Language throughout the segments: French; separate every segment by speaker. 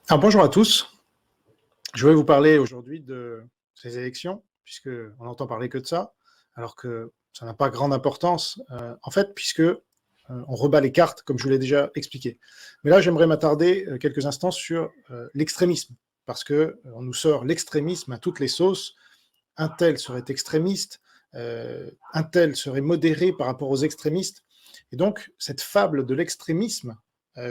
Speaker 1: Alors, bonjour à tous. Je vais vous parler aujourd'hui de ces élections, puisqu'on n'entend parler que de ça, alors que ça n'a pas grande importance, en fait, puisque on rebat les cartes, comme je vous l'ai déjà expliqué. Mais là, j'aimerais m'attarder quelques instants sur l'extrémisme, parce que on nous sort l'extrémisme à toutes les sauces. Un tel serait extrémiste, un tel serait modéré par rapport aux extrémistes. Et donc, cette fable de l'extrémisme,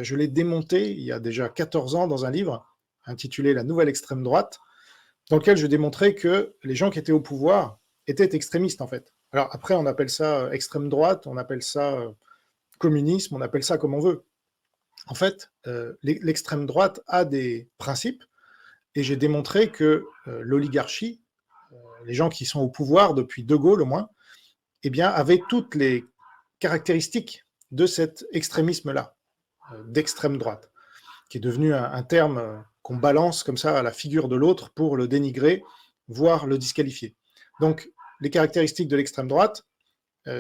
Speaker 1: je l'ai démontée il y a déjà 14 ans dans un livre intitulé La nouvelle extrême droite, dans lequel je démontrais que les gens qui étaient au pouvoir étaient extrémistes, en fait. Alors après, on appelle ça extrême droite, on appelle ça communisme, on appelle ça comme on veut. En fait, l'extrême droite a des principes, et j'ai démontré que l'oligarchie, les gens qui sont au pouvoir depuis De Gaulle au moins, eh bien, avaient toutes les caractéristiques de cet extrémisme-là, d'extrême droite, qui est devenu un terme qu'on balance comme ça à la figure de l'autre pour le dénigrer, voire le disqualifier. Donc, les caractéristiques de l'extrême droite,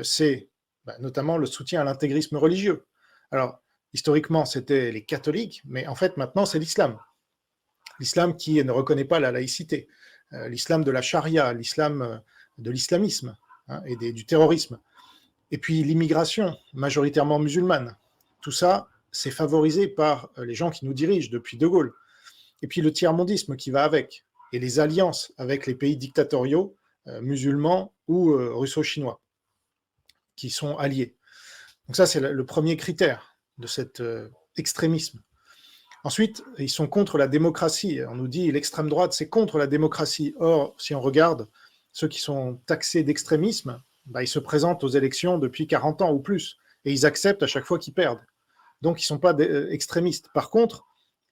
Speaker 1: c'est notamment le soutien à l'intégrisme religieux. Alors, historiquement, c'était les catholiques, mais en fait, maintenant, c'est l'islam. L'islam qui ne reconnaît pas la laïcité, l'islam de la charia, l'islam de l'islamisme et du terrorisme. Et puis l'immigration, majoritairement musulmane. Tout ça, c'est favorisé par les gens qui nous dirigent depuis De Gaulle. Et puis le tiers-mondisme qui va avec, et les alliances avec les pays dictatoriaux musulmans ou russo-chinois, qui sont alliés. Donc ça, c'est le premier critère de cet extrémisme. Ensuite, ils sont contre la démocratie. On nous dit l'extrême droite, c'est contre la démocratie. Or, si on regarde ceux qui sont taxés d'extrémisme, ils se présentent aux élections depuis 40 ans ou plus, et ils acceptent à chaque fois qu'ils perdent. Donc, ils ne sont pas extrémistes. Par contre,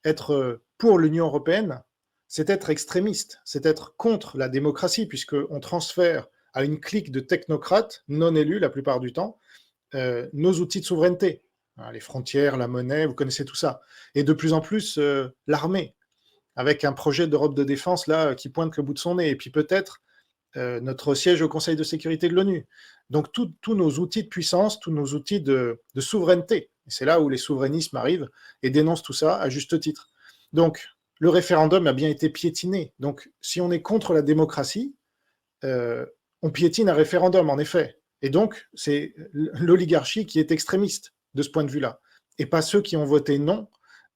Speaker 1: être pour l'Union européenne, c'est être extrémiste, c'est être contre la démocratie, puisqu'on transfère à une clique de technocrates, non élus la plupart du temps, nos outils de souveraineté. Les frontières, la monnaie, vous connaissez tout ça. Et de plus en plus, l'armée, avec un projet d'Europe de défense là qui pointe le bout de son nez. Et puis peut-être notre siège au Conseil de sécurité de l'ONU. Donc tous nos outils de puissance, tous nos outils de souveraineté. Et c'est là où les souverainismes arrivent et dénoncent tout ça à juste titre. Donc le référendum a bien été piétiné. Donc si on est contre la démocratie, on piétine un référendum, en effet. Et donc, c'est l'oligarchie qui est extrémiste de ce point de vue-là, et pas ceux qui ont voté non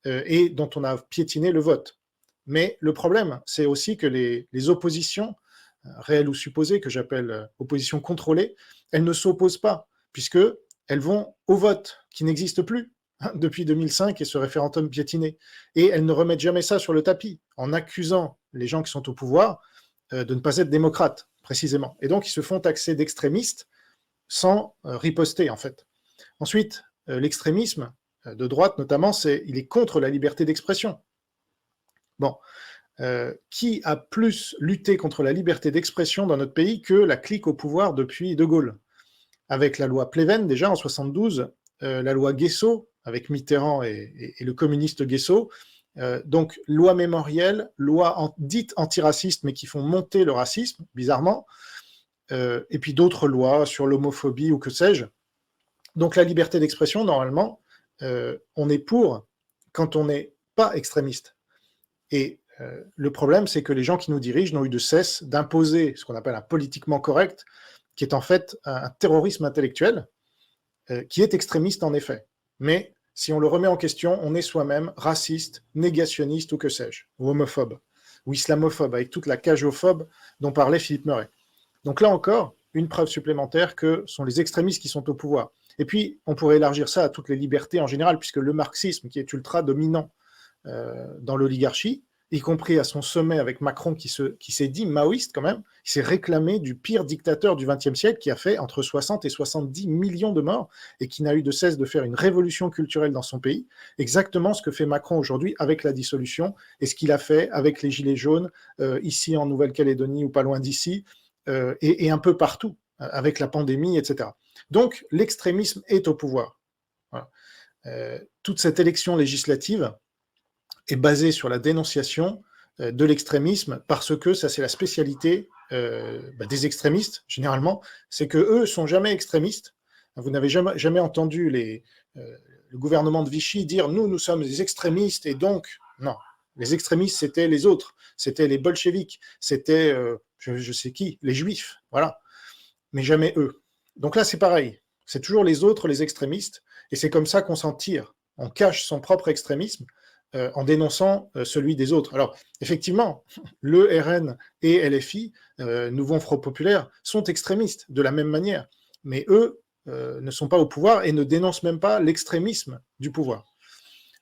Speaker 1: et dont on a piétiné le vote. Mais le problème, c'est aussi que les oppositions, réelles ou supposées, que j'appelle oppositions contrôlées, elles ne s'opposent pas, puisqu'elles vont au vote, qui n'existe plus depuis 2005 et ce référendum piétiné. Et elles ne remettent jamais ça sur le tapis, en accusant les gens qui sont au pouvoir de ne pas être démocrates, précisément. Et donc, ils se font taxer d'extrémistes sans riposter, en fait. Ensuite, l'extrémisme, de droite notamment, il est contre la liberté d'expression. Bon, qui a plus lutté contre la liberté d'expression dans notre pays que la clique au pouvoir depuis De Gaulle? Avec la loi Pleven, déjà en 72, la loi Guesso, avec Mitterrand et le communiste Guesso, donc loi mémorielle, loi dite antiraciste, mais qui font monter le racisme, bizarrement, et puis d'autres lois sur l'homophobie ou que sais-je. Donc la liberté d'expression, normalement, on est pour quand on n'est pas extrémiste. Et le problème, c'est que les gens qui nous dirigent n'ont eu de cesse d'imposer ce qu'on appelle un politiquement correct, qui est en fait un terrorisme intellectuel, qui est extrémiste en effet. Mais si on le remet en question, on est soi-même raciste, négationniste ou que sais-je, ou homophobe, ou islamophobe, avec toute la cagophobe dont parlait Philippe Meuret. Donc là encore, une preuve supplémentaire que sont les extrémistes qui sont au pouvoir. Et puis, on pourrait élargir ça à toutes les libertés en général, puisque le marxisme, qui est ultra dominant dans l'oligarchie, y compris à son sommet avec Macron qui s'est dit maoïste quand même, il s'est réclamé du pire dictateur du XXe siècle qui a fait entre 60 et 70 millions de morts et qui n'a eu de cesse de faire une révolution culturelle dans son pays, exactement ce que fait Macron aujourd'hui avec la dissolution et ce qu'il a fait avec les Gilets jaunes ici en Nouvelle-Calédonie ou pas loin d'ici et un peu partout avec la pandémie, etc. Donc l'extrémisme est au pouvoir. Voilà. Toute cette élection législative est basée sur la dénonciation de l'extrémisme parce que ça c'est la spécialité des extrémistes généralement, c'est que eux sont jamais extrémistes. Vous n'avez jamais entendu le gouvernement de Vichy dire nous sommes des extrémistes et donc non, Les extrémistes, c'était les autres, c'était les bolcheviks, c'était, je sais qui, les juifs, voilà, mais jamais eux. Donc là, c'est pareil, c'est toujours les autres, les extrémistes, et c'est comme ça qu'on s'en tire. On cache son propre extrémisme en dénonçant celui des autres. Alors, effectivement, le RN et LFI, Nouveau Front Populaire, sont extrémistes de la même manière, mais eux ne sont pas au pouvoir et ne dénoncent même pas l'extrémisme du pouvoir.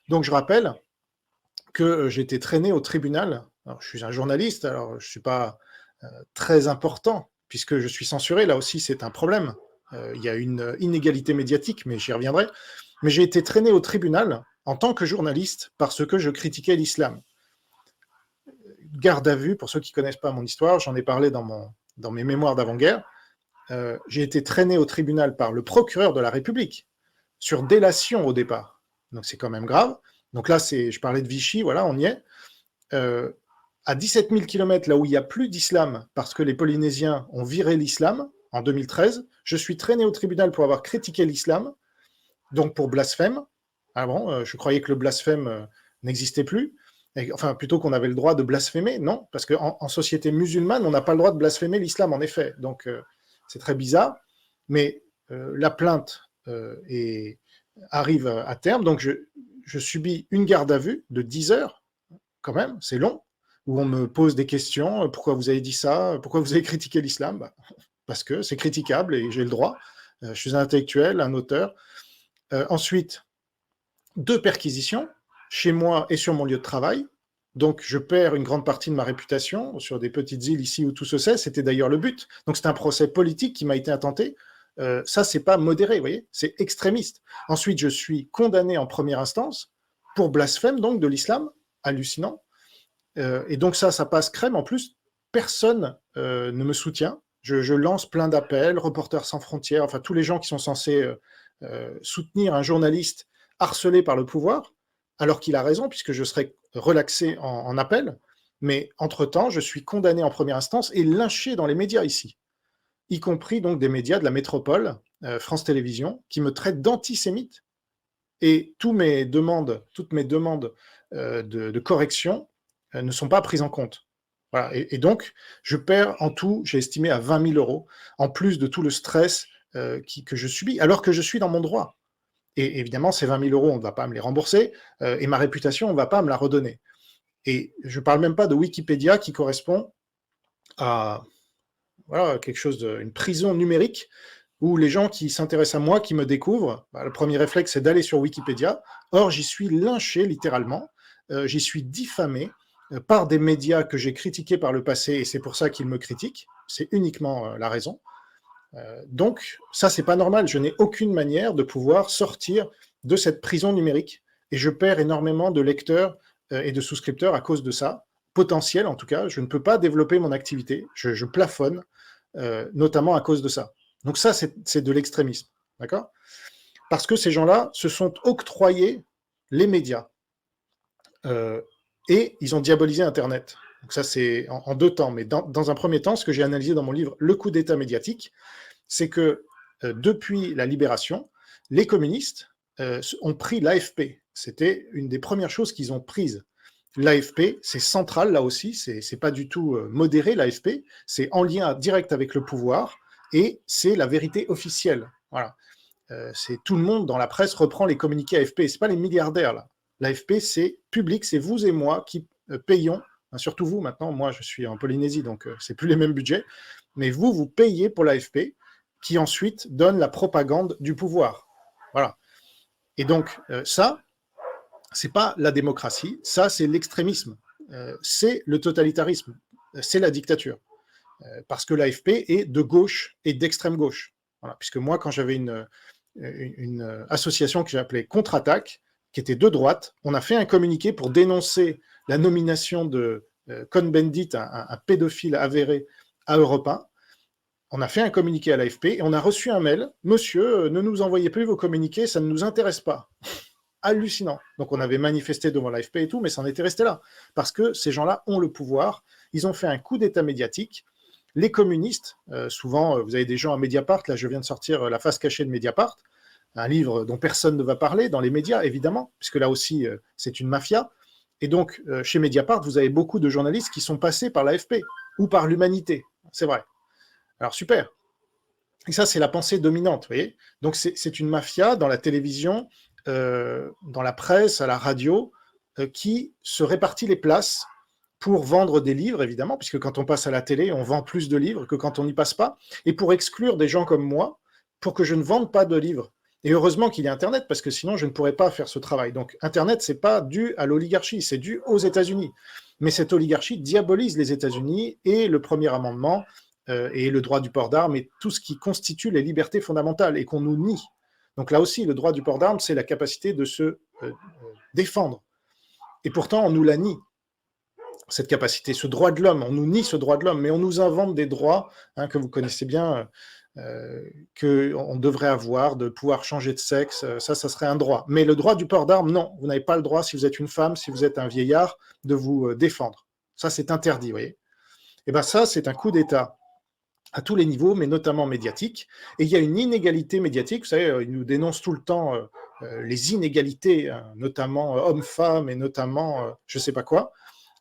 Speaker 1: Donc, je rappelle que j'ai été traîné au tribunal. Alors, je suis un journaliste, alors je ne suis pas très important, puisque je suis censuré. Là aussi, c'est un problème. Il y a une inégalité médiatique, mais j'y reviendrai. Mais j'ai été traîné au tribunal en tant que journaliste parce que je critiquais l'islam. Garde à vue, pour ceux qui ne connaissent pas mon histoire, j'en ai parlé dans mes mémoires d'avant-guerre. J'ai été traîné au tribunal par le procureur de la République sur délation au départ. Donc c'est quand même grave. Donc là, je parlais de Vichy, voilà, on y est. À 17 000 km, là où il n'y a plus d'islam, parce que les Polynésiens ont viré l'islam en 2013, je suis traîné au tribunal pour avoir critiqué l'islam, donc pour blasphème. Ah bon, je croyais que le blasphème n'existait plus. Enfin, plutôt qu'on avait le droit de blasphémer. Non, parce qu'en société musulmane, on n'a pas le droit de blasphémer l'islam, en effet. Donc, c'est très bizarre. Mais la plainte arrive à terme. Donc, je subis une garde à vue de 10 heures, quand même, c'est long, où on me pose des questions. Pourquoi vous avez dit ça? Pourquoi vous avez critiqué l'islam? Parce que c'est critiquable et j'ai le droit. Je suis un intellectuel, un auteur. Ensuite, 2 perquisitions, chez moi et sur mon lieu de travail. Donc, je perds une grande partie de ma réputation sur des petites îles ici où tout se sait. C'était d'ailleurs le but. Donc, c'est un procès politique qui m'a été intenté. Ça, c'est pas modéré, vous voyez, c'est extrémiste. Ensuite, je suis condamné en première instance pour blasphème, donc, de l'islam. Hallucinant. Et donc, ça passe crème. En plus, personne ne me soutient. Je lance plein d'appels, Reporters sans frontières, enfin, tous les gens qui sont censés soutenir un journaliste harcelé par le pouvoir, alors qu'il a raison, puisque je serai relaxé en appel, mais entre-temps, je suis condamné en première instance et lynché dans les médias ici, y compris donc des médias de la métropole, France Télévisions, qui me traitent d'antisémite, et toutes mes demandes de correction ne sont pas prises en compte. Voilà. Et donc, je perds en tout, j'ai estimé à 20 000 euros, en plus de tout le stress que je subis, alors que je suis dans mon droit. Et évidemment, ces 20 000 euros, on ne va pas me les rembourser, et ma réputation, on ne va pas me la redonner. Et je ne parle même pas de Wikipédia qui correspond à voilà, quelque chose une prison numérique où les gens qui s'intéressent à moi, qui me découvrent, le premier réflexe, c'est d'aller sur Wikipédia. Or, j'y suis lynché, littéralement. J'y suis diffamé par des médias que j'ai critiqués par le passé, et c'est pour ça qu'ils me critiquent. C'est uniquement la raison. Donc, ça, c'est pas normal. Je n'ai aucune manière de pouvoir sortir de cette prison numérique. Et je perds énormément de lecteurs et de souscripteurs à cause de ça. Potentiel, en tout cas. Je ne peux pas développer mon activité. Je plafonne, notamment à cause de ça. Donc ça, c'est de l'extrémisme. D'accord? Parce que ces gens-là se sont octroyés les médias. Et ils ont diabolisé Internet. Donc ça, c'est en 2 temps. Mais dans un premier temps, ce que j'ai analysé dans mon livre « Le coup d'État médiatique », c'est que depuis la libération, les communistes ont pris l'AFP. C'était une des premières choses qu'ils ont prises. L'AFP, c'est central, là aussi, c'est pas du tout modéré, l'AFP, c'est en lien direct avec le pouvoir, et c'est la vérité officielle. Voilà. C'est tout le monde dans la presse reprend les communiqués AFP, c'est pas les milliardaires, là. L'AFP, c'est public, c'est vous et moi qui payons, surtout vous maintenant, moi je suis en Polynésie, donc c'est plus les mêmes budgets, mais vous payez pour l'AFP, qui ensuite donne la propagande du pouvoir. Voilà. Et donc, ça, c'est pas la démocratie, ça, c'est l'extrémisme, c'est le totalitarisme, c'est la dictature. Parce que l'AFP est de gauche et d'extrême gauche. Voilà. Puisque moi, quand j'avais une association que j'ai appelée Contre-Attaque, qui était de droite, on a fait un communiqué pour dénoncer la nomination de Cohn-Bendit, un pédophile avéré, à Europe 1. On a fait un communiqué à l'AFP et on a reçu un mail. Monsieur, ne nous envoyez plus vos communiqués, ça ne nous intéresse pas. Hallucinant. Donc on avait manifesté devant l'AFP et tout, mais ça en était resté là. Parce que ces gens-là ont le pouvoir. Ils ont fait un coup d'État médiatique. Les communistes, souvent, vous avez des gens à Mediapart, là je viens de sortir La face cachée de Mediapart, un livre dont personne ne va parler dans les médias, évidemment, puisque là aussi, c'est une mafia. Et donc, chez Mediapart, vous avez beaucoup de journalistes qui sont passés par l'AFP ou par l'Humanité. C'est vrai. Alors, super. Et ça, c'est la pensée dominante, vous voyez. Donc, c'est une mafia dans la télévision, dans la presse, à la radio, qui se répartit les places pour vendre des livres, évidemment, puisque quand on passe à la télé, on vend plus de livres que quand on n'y passe pas, et pour exclure des gens comme moi, pour que je ne vende pas de livres. Et heureusement qu'il y a Internet, parce que sinon, je ne pourrais pas faire ce travail. Donc, Internet, ce n'est pas dû à l'oligarchie, c'est dû aux États-Unis. Mais cette oligarchie diabolise les États-Unis et le premier amendement, et le droit du port d'armes, et tout ce qui constitue les libertés fondamentales, et qu'on nous nie. Donc là aussi, le droit du port d'armes, c'est la capacité de se défendre. Et pourtant, on nous la nie, cette capacité, ce droit de l'homme. On nous nie ce droit de l'homme, mais on nous invente des droits que vous connaissez bien, qu'on devrait avoir, de pouvoir changer de sexe, ça serait un droit. Mais le droit du port d'armes, non, vous n'avez pas le droit, si vous êtes une femme, si vous êtes un vieillard, de vous défendre. Ça, c'est interdit, vous voyez. Et bien ça, c'est un coup d'État à tous les niveaux, mais notamment médiatique. Et il y a une inégalité médiatique, vous savez, ils nous dénoncent tout le temps les inégalités, notamment hommes-femmes, et notamment je ne sais pas quoi.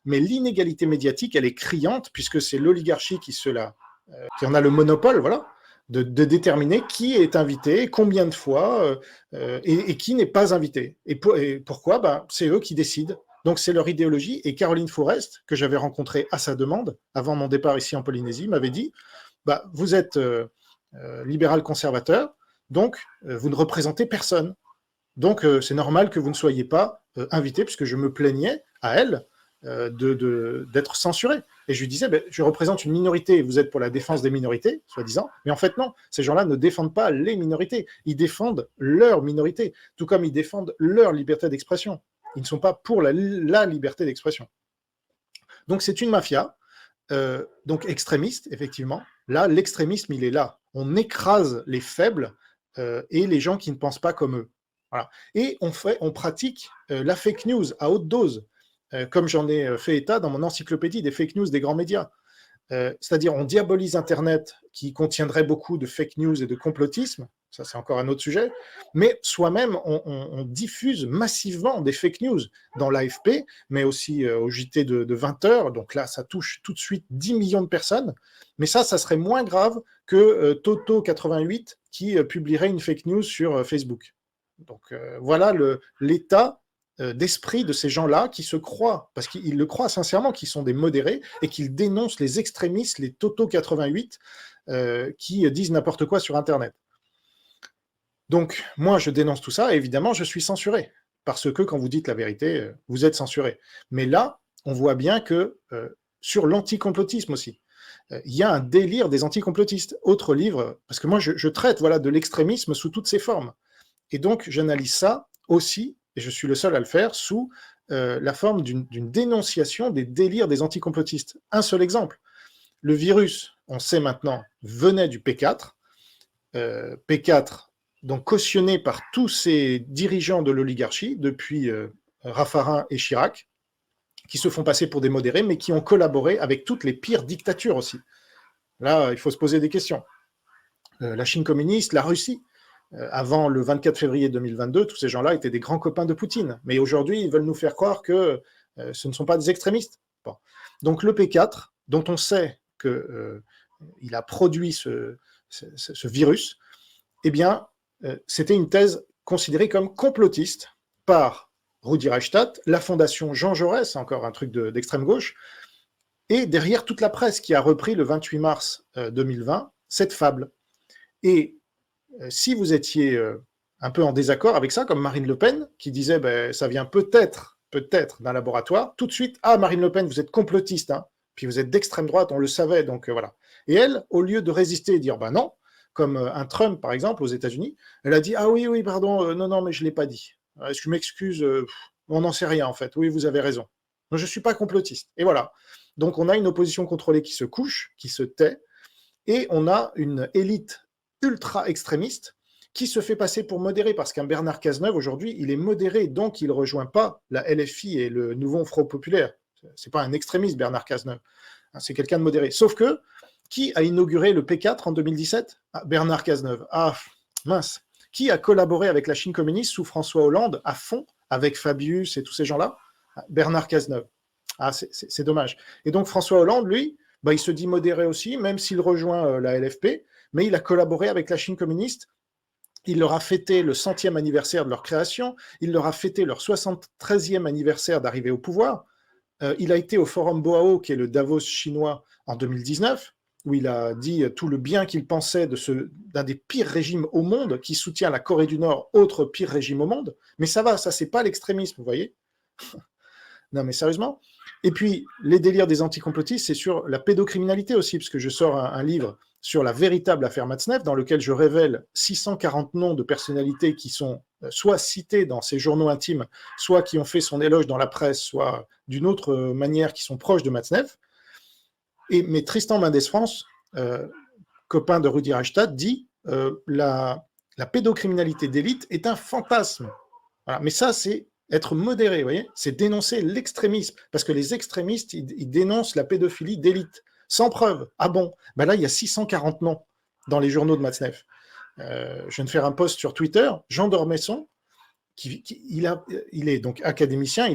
Speaker 1: Mais l'inégalité médiatique, elle est criante, puisque c'est l'oligarchie qui en a le monopole, voilà, de déterminer qui est invité, combien de fois, et qui n'est pas invité. Et pourquoi c'est eux qui décident. Donc c'est leur idéologie. Et Caroline Fourest, que j'avais rencontrée à sa demande, avant mon départ ici en Polynésie, m'avait dit, vous êtes libéral-conservateur, donc vous ne représentez personne. Donc c'est normal que vous ne soyez pas invité, puisque je me plaignais à elle d'être censuré. Et je lui disais, je représente une minorité, vous êtes pour la défense des minorités, soi-disant, mais en fait non, ces gens-là ne défendent pas les minorités, ils défendent leur minorité, tout comme ils défendent leur liberté d'expression. Ils ne sont pas pour la liberté d'expression. Donc c'est une mafia, donc extrémiste, effectivement. Là, l'extrémisme, il est là. On écrase les faibles et les gens qui ne pensent pas comme eux. Voilà. Et on pratique la fake news à haute dose, comme j'en ai fait état dans mon encyclopédie des fake news des grands médias. C'est-à-dire, on diabolise Internet, qui contiendrait beaucoup de fake news et de complotisme, ça c'est encore un autre sujet, mais soi-même, on diffuse massivement des fake news dans l'AFP, mais aussi au JT de 20 heures, donc là, ça touche tout de suite 10 millions de personnes, mais ça serait moins grave que Toto88 qui publierait une fake news sur Facebook. Donc voilà l'état d'esprit de ces gens-là qui se croient, parce qu'ils le croient sincèrement, qu'ils sont des modérés et qu'ils dénoncent les extrémistes, les Toto 88, qui disent n'importe quoi sur Internet. Donc, moi, je dénonce tout ça et évidemment, je suis censuré, parce que quand vous dites la vérité, vous êtes censuré. Mais là, on voit bien que sur l'anticomplotisme aussi, il y a un délire des anticomplotistes. Autre livre, parce que moi, je traite de l'extrémisme sous toutes ses formes. Et donc, j'analyse ça aussi, et je suis le seul à le faire, sous la forme d'une dénonciation des délires des anticomplotistes. Un seul exemple. Le virus, on sait maintenant, venait du P4. P4, donc cautionné par tous ces dirigeants de l'oligarchie, depuis Raffarin et Chirac, qui se font passer pour des modérés, mais qui ont collaboré avec toutes les pires dictatures aussi. Là, il faut se poser des questions. La Chine communiste, la Russie, avant le 24 février 2022, tous ces gens-là étaient des grands copains de Poutine. Mais aujourd'hui, ils veulent nous faire croire que ce ne sont pas des extrémistes. Bon. Donc le P4, dont on sait qu'il a produit ce virus, eh bien, c'était une thèse considérée comme complotiste par Rudi Reichstadt, la fondation Jean Jaurès, encore un truc d'extrême gauche, et derrière toute la presse qui a repris le 28 mars 2020 cette fable. Et si vous étiez un peu en désaccord avec ça, comme Marine Le Pen, qui disait ça vient peut-être d'un laboratoire, tout de suite, Marine Le Pen, vous êtes complotiste, hein, puis vous êtes d'extrême droite, on le savait, donc voilà. Et elle, au lieu de résister et dire non, comme un Trump, par exemple, aux États-Unis, elle a dit oui, pardon, non, mais je ne l'ai pas dit. Je m'excuse, on n'en sait rien en fait, oui, vous avez raison. Donc, je ne suis pas complotiste. Et voilà. Donc on a une opposition contrôlée qui se couche, qui se tait, et on a une élite ultra-extrémiste qui se fait passer pour modéré, parce qu'un Bernard Cazeneuve, aujourd'hui, il est modéré, donc il ne rejoint pas la LFI et le nouveau Front populaire. Ce n'est pas un extrémiste, Bernard Cazeneuve. C'est quelqu'un de modéré. Sauf que, qui a inauguré le P4 en 2017 ? Bernard Cazeneuve. Mince. Qui a collaboré avec la Chine communiste sous François Hollande à fond, avec Fabius et tous ces gens-là ? Bernard Cazeneuve. Ah, c'est dommage. Et donc François Hollande, lui, il se dit modéré aussi, même s'il rejoint la LFP, mais il a collaboré avec la Chine communiste. Il leur a fêté le 100e anniversaire de leur création, il leur a fêté leur 73e anniversaire d'arrivée au pouvoir. Il a été au Forum Boao, qui est le Davos chinois, en 2019, où il a dit tout le bien qu'il pensait d'un des pires régimes au monde, qui soutient la Corée du Nord, autre pire régime au monde. Mais ça va, ça c'est pas l'extrémisme, vous voyez. Non mais sérieusement. Et puis, les délires des anticomplotistes, c'est sur la pédocriminalité aussi, parce que je sors un livre sur la véritable affaire Matzneff, dans lequel je révèle 640 noms de personnalités qui sont soit cités dans ses journaux intimes, soit qui ont fait son éloge dans la presse, soit d'une autre manière qui sont proches de Matzneff. Mais Tristan Mendès France, copain de Rudi Reichstadt, dit la pédocriminalité d'élite est un fantasme. Voilà. Mais ça, c'est être modéré, vous voyez, c'est dénoncer l'extrémisme, parce que les extrémistes, ils dénoncent la pédophilie d'élite, sans preuve. Ah bon, là, il y a 640 noms dans les journaux de Matzneff. Je viens de faire un post sur Twitter, Jean d'Ormesson, il est donc académicien,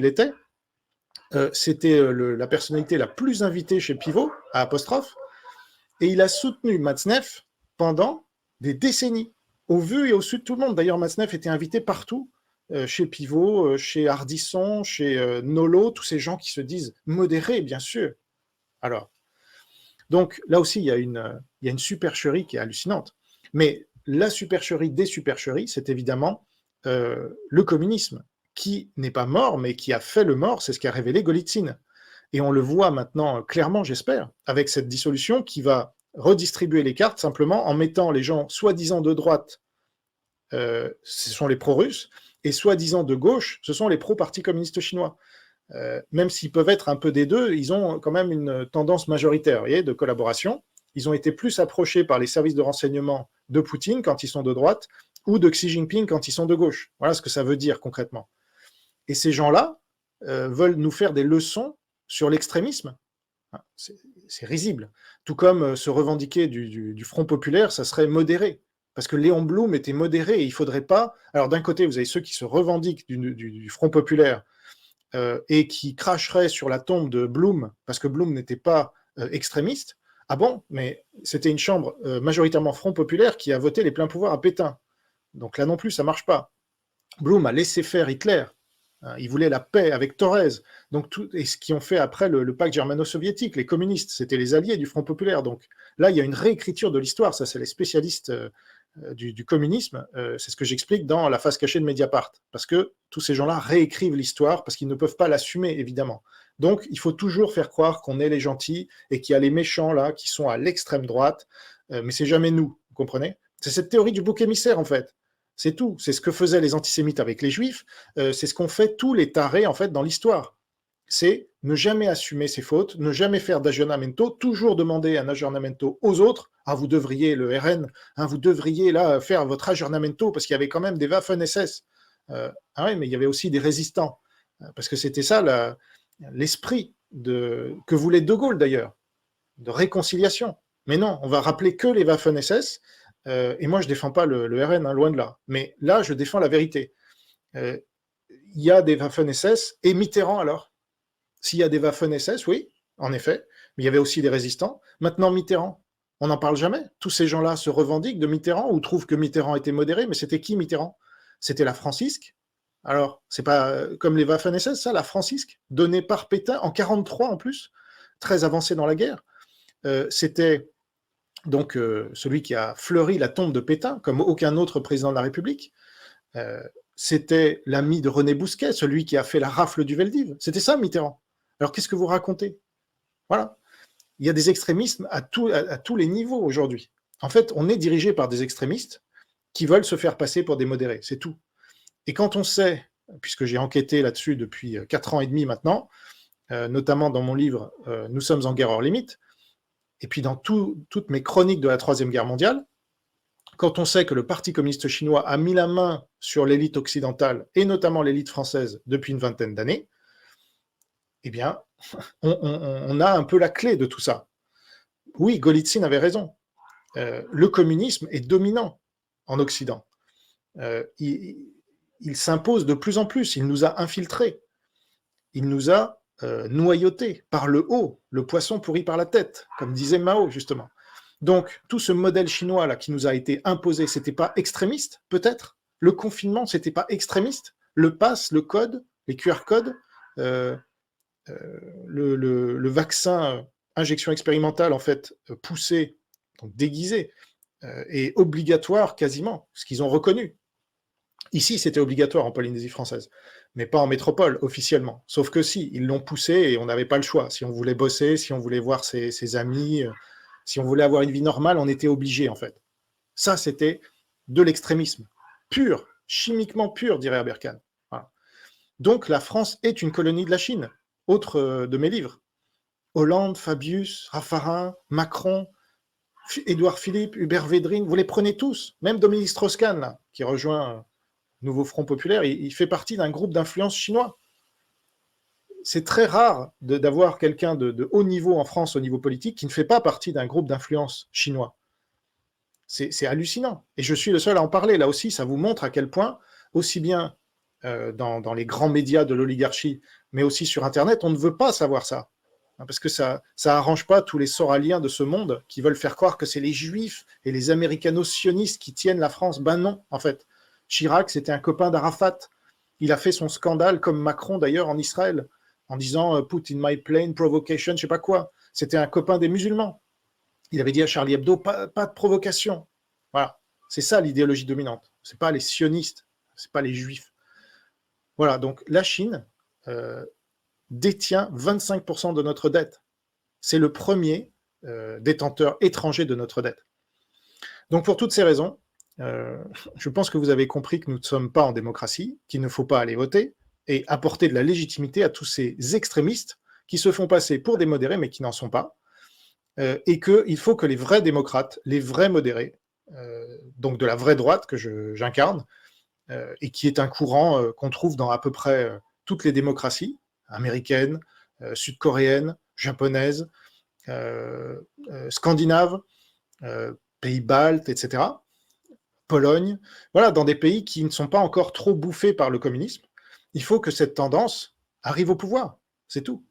Speaker 1: c'était la personnalité la plus invitée chez Pivot, à Apostrophe, et il a soutenu Matzneff pendant des décennies, au vu et au su de tout le monde. D'ailleurs, Matzneff était invité partout, chez Pivot, chez Ardisson, chez Nolo, tous ces gens qui se disent modérés, bien sûr. Alors, donc là aussi, il y a une supercherie qui est hallucinante. Mais la supercherie des supercheries, c'est évidemment le communisme, qui n'est pas mort, mais qui a fait le mort, c'est ce qu'a révélé Golitsyn. Et on le voit maintenant clairement, j'espère, avec cette dissolution qui va redistribuer les cartes simplement en mettant les gens soi-disant de droite, ce sont les pro-russes, et soi-disant de gauche, ce sont les pro-parti communiste chinois. Même s'ils peuvent être un peu des deux, ils ont quand même une tendance majoritaire, vous voyez, de collaboration. Ils ont été plus approchés par les services de renseignement de Poutine quand ils sont de droite, ou de Xi Jinping quand ils sont de gauche. Voilà ce que ça veut dire concrètement. Et ces gens-là veulent nous faire des leçons sur l'extrémisme. C'est risible. Tout comme se revendiquer du Front populaire, ça serait modéré. Parce que Léon Blum était modéré et il ne faudrait pas... Alors d'un côté, vous avez ceux qui se revendiquent du Front populaire et qui cracheraient sur la tombe de Blum parce que Blum n'était pas extrémiste. Ah bon? Mais c'était une chambre majoritairement Front populaire qui a voté les pleins pouvoirs à Pétain. Donc là non plus, ça ne marche pas. Blum a laissé faire Hitler. Il voulait la paix avec Thorez. Donc et ce qu'ils ont fait après le pacte germano-soviétique, les communistes, c'était les alliés du Front populaire. Donc là, il y a une réécriture de l'histoire. Ça, c'est les spécialistes du communisme. C'est ce que j'explique dans La face cachée de Mediapart. Parce que tous ces gens-là réécrivent l'histoire parce qu'ils ne peuvent pas l'assumer, évidemment. Donc, il faut toujours faire croire qu'on est les gentils et qu'il y a les méchants, là, qui sont à l'extrême droite. Mais c'est jamais nous, vous comprenez? C'est cette théorie du bouc émissaire, en fait. C'est tout. C'est ce que faisaient les antisémites avec les juifs. C'est ce qu'ont fait tous les tarés, en fait, dans l'histoire. C'est ne jamais assumer ses fautes, ne jamais faire d'aggiornamento, toujours demander un aggiornamento aux autres. Ah, vous devriez, le RN, vous devriez là faire votre aggiornamento parce qu'il y avait quand même des Waffen-SS. Ah oui, mais il y avait aussi des résistants. Parce que c'était ça l'esprit que voulait De Gaulle d'ailleurs, de réconciliation. Mais non, on va rappeler que les Waffen-SS. Et moi, je ne défends pas le RN, loin de là. Mais là, je défends la vérité. Il y a des Waffen-SS et Mitterrand alors. S'il y a des Waffen-SS, oui, en effet, mais il y avait aussi des résistants. Maintenant, Mitterrand, on n'en parle jamais. Tous ces gens-là se revendiquent de Mitterrand ou trouvent que Mitterrand était modéré, mais c'était qui Mitterrand? C'était la Francisque. Alors, c'est pas comme les Waffen-SS, ça, la Francisque, donnée par Pétain en 1943 en plus, très avancé dans la guerre. C'était donc celui qui a fleuri la tombe de Pétain, comme aucun autre président de la République. C'était l'ami de René Bousquet, celui qui a fait la rafle du Veldiv. C'était ça, Mitterrand. Alors, qu'est-ce que vous racontez? Voilà. Il y a des extrémismes à tous les niveaux aujourd'hui. En fait, on est dirigé par des extrémistes qui veulent se faire passer pour des modérés, c'est tout. Et quand on sait, puisque j'ai enquêté là-dessus depuis 4 ans et demi maintenant, notamment dans mon livre « Nous sommes en guerre hors limite », et puis dans toutes mes chroniques de la Troisième Guerre mondiale, quand on sait que le Parti communiste chinois a mis la main sur l'élite occidentale, et notamment l'élite française, depuis une vingtaine d'années, eh bien, on a un peu la clé de tout ça. Oui, Golitsyn avait raison. Le communisme est dominant en Occident. Il s'impose de plus en plus, il nous a infiltrés. il nous a noyautés par le haut, le poisson pourri par la tête, comme disait Mao, justement. Donc, tout ce modèle chinois là qui nous a été imposé, c'était pas extrémiste, peut-être? Le confinement, c'était pas extrémiste? Le pass, le code, les QR codes, euh, le vaccin injection expérimentale, en fait, poussé, donc déguisé, et obligatoire quasiment, ce qu'ils ont reconnu. Ici, c'était obligatoire en Polynésie française, mais pas en métropole, officiellement. Sauf que si, ils l'ont poussé et on n'avait pas le choix. Si on voulait bosser, si on voulait voir ses amis, si on voulait avoir une vie normale, on était obligé, en fait. Ça, c'était de l'extrémisme pur, chimiquement pur, dirait Aberkan. Voilà. Donc, la France est une colonie de la Chine, autre de mes livres. Hollande, Fabius, Raffarin, Macron, Édouard Philippe, Hubert Védrine, vous les prenez tous. Même Dominique Strauss-Kahn, là, qui rejoint Nouveau Front Populaire, il fait partie d'un groupe d'influence chinois. C'est très rare d'avoir quelqu'un de haut niveau en France au niveau politique qui ne fait pas partie d'un groupe d'influence chinois. C'est hallucinant. Et je suis le seul à en parler. Là aussi, ça vous montre à quel point, aussi bien dans les grands médias de l'oligarchie, mais aussi sur Internet, on ne veut pas savoir ça. Parce que ça arrange pas tous les soraliens de ce monde qui veulent faire croire que c'est les juifs et les américano-sionistes qui tiennent la France. Ben non, en fait. Chirac, c'était un copain d'Arafat. Il a fait son scandale, comme Macron d'ailleurs, en Israël, en disant « Put in my plane, provocation », je sais pas quoi. C'était un copain des musulmans. Il avait dit à Charlie Hebdo, pas de provocation. Voilà, c'est ça l'idéologie dominante. C'est pas les sionistes, c'est pas les juifs. Voilà, donc la Chine détient 25% de notre dette. C'est le premier détenteur étranger de notre dette. Donc pour toutes ces raisons, je pense que vous avez compris que nous ne sommes pas en démocratie, qu'il ne faut pas aller voter et apporter de la légitimité à tous ces extrémistes qui se font passer pour des modérés mais qui n'en sont pas, et qu'il faut que les vrais démocrates, les vrais modérés, donc de la vraie droite que j'incarne, et qui est un courant qu'on trouve dans à peu près toutes les démocraties, américaines, sud-coréennes, japonaises, scandinaves, pays baltes, etc., Pologne, voilà, dans des pays qui ne sont pas encore trop bouffés par le communisme, il faut que cette tendance arrive au pouvoir, c'est tout.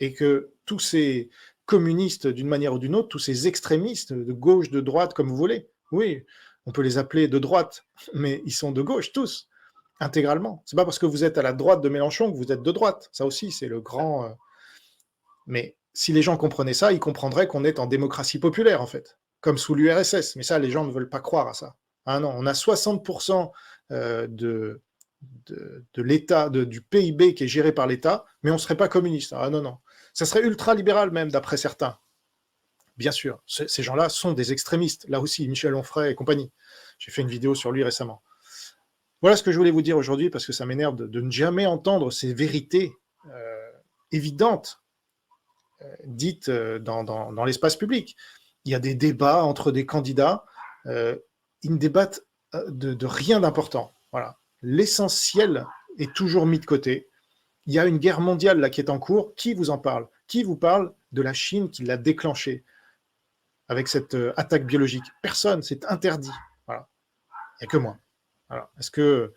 Speaker 1: Et que tous ces communistes, d'une manière ou d'une autre, tous ces extrémistes, de gauche, de droite, comme vous voulez, oui, on peut les appeler de droite, mais ils sont de gauche tous, intégralement. C'est pas parce que vous êtes à la droite de Mélenchon que vous êtes de droite. Ça aussi, c'est le grand... Mais si les gens comprenaient ça, ils comprendraient qu'on est en démocratie populaire, en fait, comme sous l'URSS. Mais ça, les gens ne veulent pas croire à ça. Ah non, on a 60% de l'État, du PIB qui est géré par l'État, mais on ne serait pas communiste. Ah non, non. Ça serait ultra-libéral même, d'après certains. Bien sûr, ces gens-là sont des extrémistes. Là aussi, Michel Onfray et compagnie. J'ai fait une vidéo sur lui récemment. Voilà ce que je voulais vous dire aujourd'hui, parce que ça m'énerve de ne jamais entendre ces vérités évidentes dites dans l'espace public. Il y a des débats entre des candidats, ils ne débattent de rien d'important. Voilà. L'essentiel est toujours mis de côté. Il y a une guerre mondiale là qui est en cours. Qui vous en parle? Qui vous parle de la Chine qui l'a déclenchée avec cette attaque biologique? Personne, c'est interdit. Voilà. Il n'y a que moi. Voilà. Est-ce que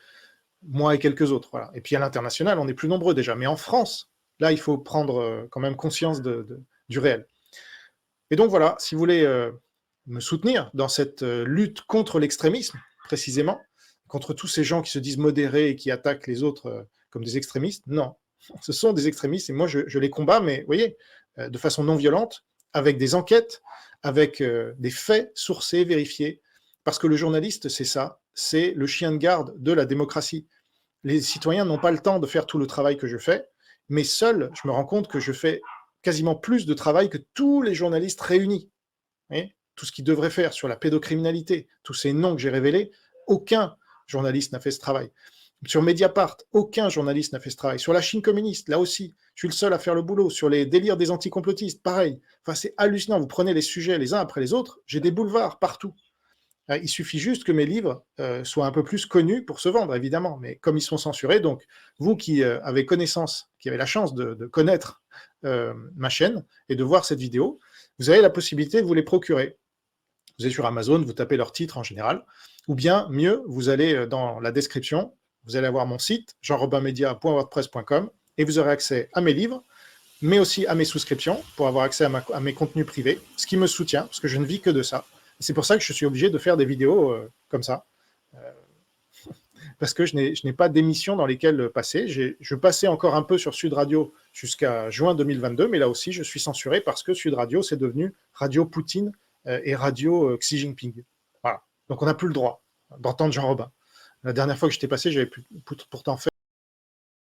Speaker 1: moi et quelques autres, voilà. Et puis à l'international, on est plus nombreux déjà. Mais en France, là, il faut prendre quand même conscience du réel. Et donc voilà, si vous voulez me soutenir dans cette lutte contre l'extrémisme, précisément, contre tous ces gens qui se disent modérés et qui attaquent les autres comme des extrémistes, non. Ce sont des extrémistes et moi je les combats, mais vous voyez, de façon non violente, avec des enquêtes, avec des faits sourcés, vérifiés, parce que le journaliste, c'est ça, c'est le chien de garde de la démocratie. Les citoyens n'ont pas le temps de faire tout le travail que je fais, mais seul, je me rends compte que je fais quasiment plus de travail que tous les journalistes réunis. Voyez, tout ce qu'ils devraient faire sur la pédocriminalité, tous ces noms que j'ai révélés, aucun journaliste n'a fait ce travail. Sur Mediapart, aucun journaliste n'a fait ce travail. Sur la Chine communiste, là aussi, je suis le seul à faire le boulot. Sur les délires des anticomplotistes, pareil. Enfin, c'est hallucinant. Vous prenez les sujets les uns après les autres, j'ai des boulevards partout. Il suffit juste que mes livres soient un peu plus connus pour se vendre, évidemment. Mais comme ils sont censurés, donc vous qui avez connaissance, qui avez la chance de connaître ma chaîne et de voir cette vidéo, vous avez la possibilité de vous les procurer. Vous êtes sur Amazon, vous tapez leur titre en général, ou bien, mieux, vous allez dans la description, vous allez avoir mon site, jeanrobinmedia.wordpress.com, et vous aurez accès à mes livres, mais aussi à mes souscriptions pour avoir accès à mes contenus privés, ce qui me soutient, parce que je ne vis que de ça. Et c'est pour ça que je suis obligé de faire des vidéos comme ça, parce que je n'ai pas d'émissions dans lesquelles passer. Je passais encore un peu sur Sud Radio jusqu'à juin 2022, mais là aussi, je suis censuré parce que Sud Radio, c'est devenu Radio Poutine et Radio Xi Jinping. Voilà. Donc on n'a plus le droit d'entendre Jean Robin. La dernière fois que j'étais passé, j'avais pourtant fait